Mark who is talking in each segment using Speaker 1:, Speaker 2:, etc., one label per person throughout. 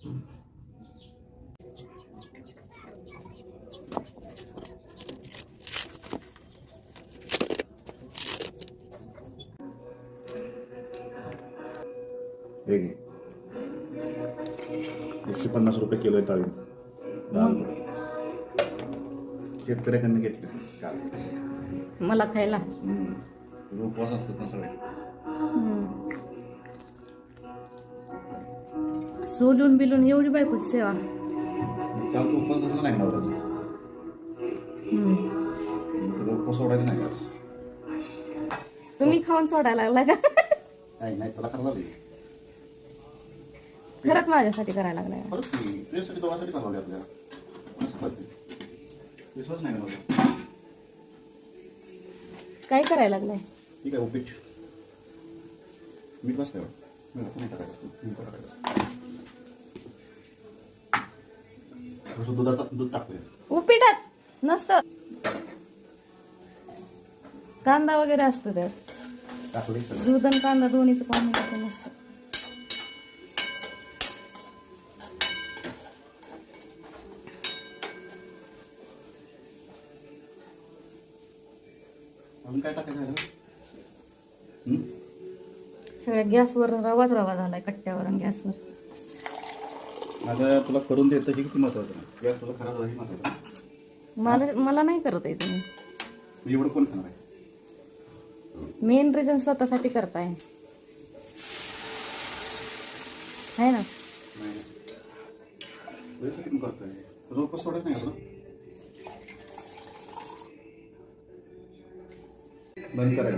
Speaker 1: हे घे 150 रुपये किलो आहे डाळिंब. शेतकऱ्याकडनं घेतले काल.
Speaker 2: मला खायला
Speaker 1: उपवास असतात ना सगळे.
Speaker 2: सोलून बिलून एवढी बायकोची सेवा.
Speaker 1: काल तो उपवास धरला नाही नवराचा. तुला उपवास सोडायचा नाही आज.
Speaker 2: तुम्ही खाऊन सोडायला लागला का?
Speaker 1: नाही नाही तुला करायला लागली.
Speaker 2: खरंच माझ्यासाठी करायला लागलाय.
Speaker 1: खरंच की तुझ्यासाठी दोघांसाठी करावं लागली आपल्याला. विश्वास नाही मला.
Speaker 2: काय करायला लागलाय?
Speaker 1: ठीक आहे उपीट. मीठ बस काय मी नाही टाकायचं. दूध टाकतोय.
Speaker 2: उपीटात नसतं कांदा वगैरे असतो त्यात.
Speaker 1: टाकले सगळं.
Speaker 2: दूध आणि कांदा दोन्हीचं कॉम्बिनेशन नसतं.
Speaker 1: अजून काय टाकायचं?
Speaker 2: सगळ्या गॅसवर रवाच रवा झालाय कट्ट्यावर आणि गॅसवर.
Speaker 1: आता तुला करून देतं हे किती महत्वाचं नाही. गॅस तुला खराब झाला हे महत्वाचं.
Speaker 2: मला नाही करत आहे तुम्ही.
Speaker 1: मी एवढं कोण खाणार आहे?
Speaker 2: मेन रिझन स्वतःसाठी करताय है ना.
Speaker 1: नाही तुझ्यासाठी पण करतोय. रोज उपवास सोडत नाही आपलं. बंद करायला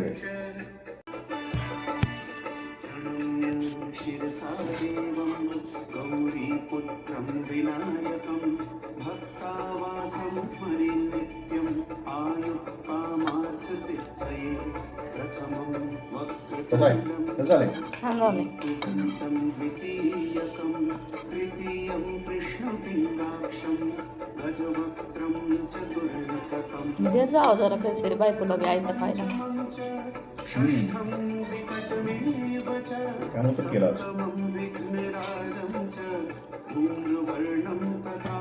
Speaker 3: गौरीपुत्रं विनायकं भक्तावासं स्मरे नित्यं आयुक्कामार्थसिद्धये प्रथमं
Speaker 1: कसं आहे? कसं झालंय?
Speaker 2: सांगावले
Speaker 3: द्वितीयकं तृतीयं कृष्णपिङ्गाक्षं गजवक्त्रं चतुर्कं
Speaker 2: म्हणजे जाऊ जरा कधीतरी बायकोला बी आयतं खायला.
Speaker 1: त्यामुळे तर केलं.
Speaker 3: विघ्नराजं च धूम्रवर्णं तथा